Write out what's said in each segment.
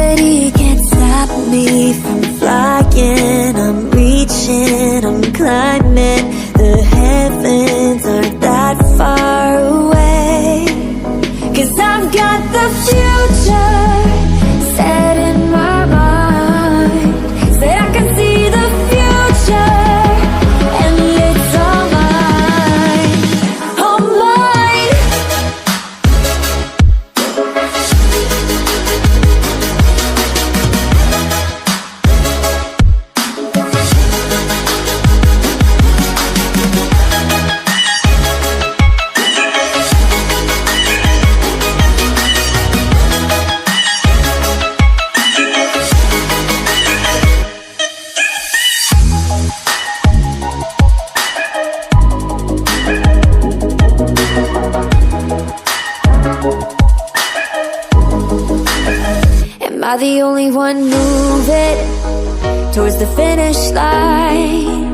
gravity can't stop me from flying. I'm reaching, I'm climbing. The heavens aren't that far away. 'Cause I've got the future set in my mind. Said I can see the future, and it's all mine, all mine. Am I the only one moving towards the finish line?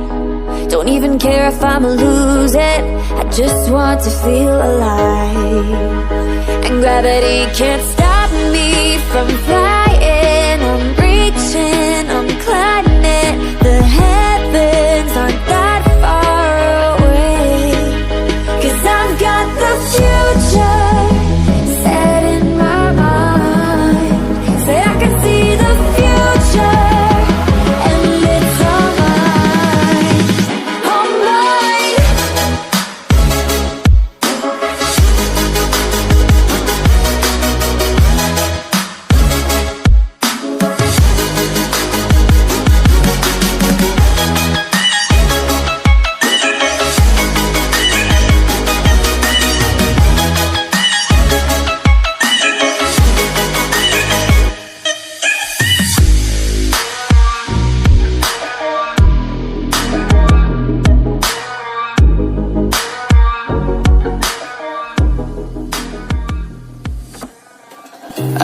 Don't even care if I'ma lose it, I just want to feel alive. And gravity can't stop me from flying. I'm reaching, I'm climbing. The heavens aren't that far away. 'Cause I've got the future set in my mind. Say I can see the future, and it's all mine, all mine.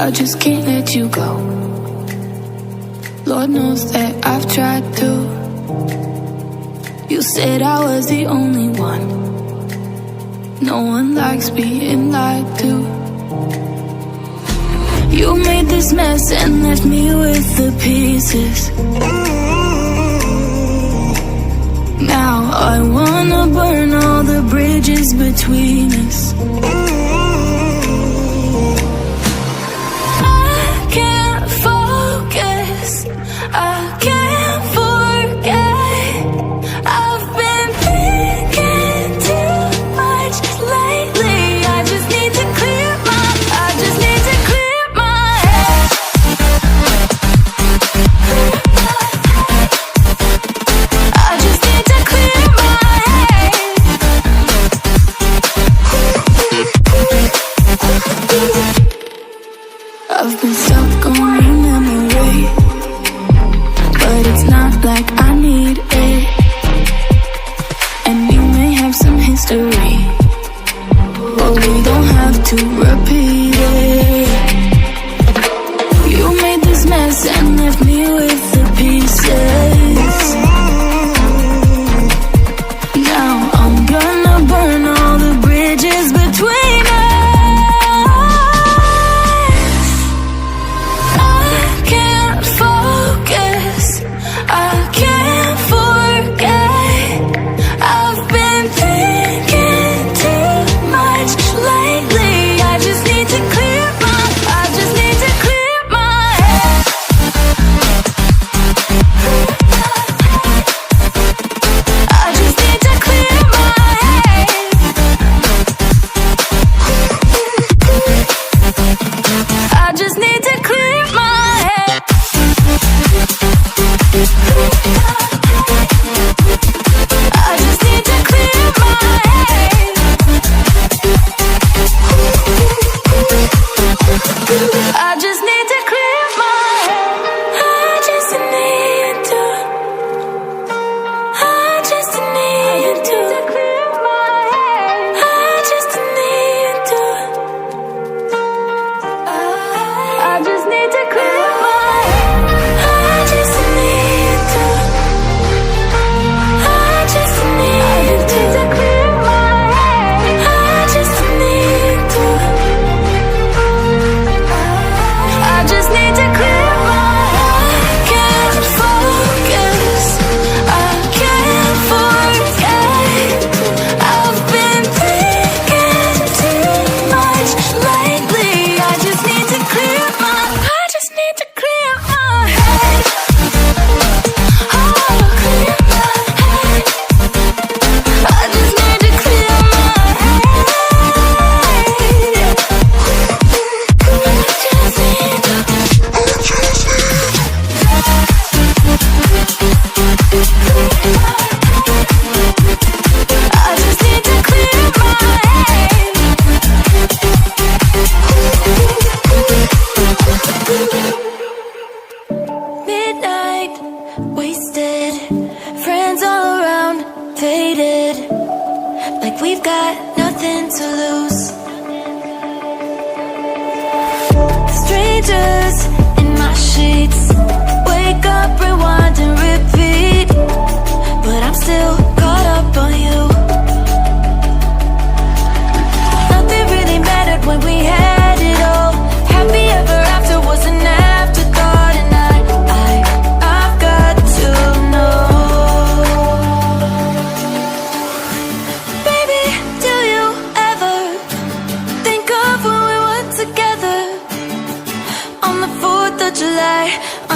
I just can't let you go. Lord knows that I've tried to. You said I was the only one. No one likes being lied to. You made this mess and left me with the pieces. Now I wanna burn all the bridges between us. I can't forget. I've been thinking too much lately. I just need to clear my head. I just need to clear my head.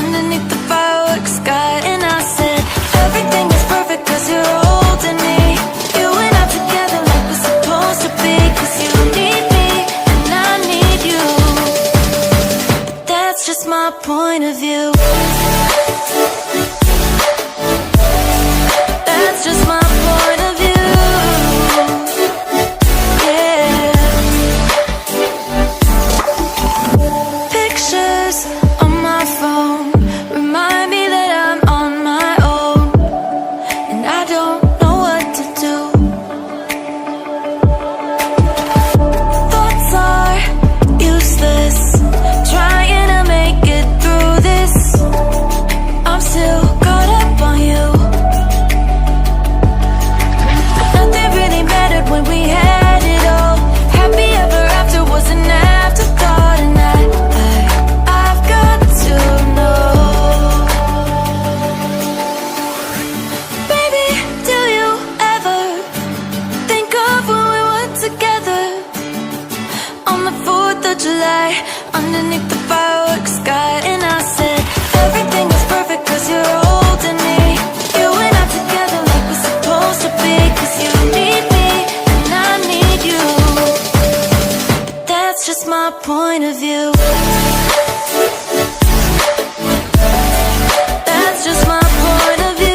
underneath the fireworks sky. And I said, everything is perfect cause you're holding me. You and I together like we're supposed to be. Cause you need me and I need you. But that's just my point of view. That's just my point of view. July, underneath the fireworks sky. And I said, everything is perfect cause you're holding me. You and I together like we're supposed to be. Cause you need me and I need you. But that's just my point of view. That's just my point of view.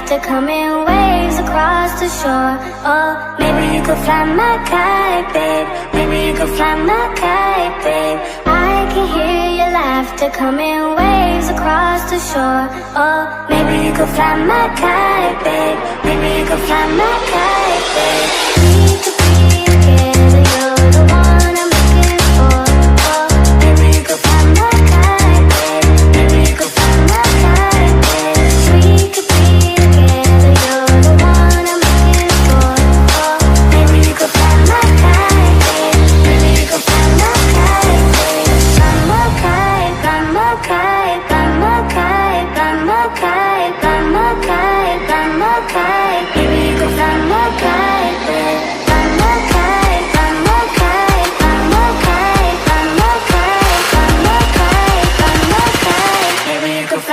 laughter coming waves across the shore. Oh, maybe you could fly my kite, babe. Maybe you could fly my kite, babe. I can hear your laughter coming waves across the shore. Oh, maybe you could fly my kite, babe. Maybe you could fly my kite, babe. We could be together, you're the one I'm looking for. Oh, maybe you could fly my kite, babe. Maybe you could fly my kite, babe.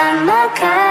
fly my kite.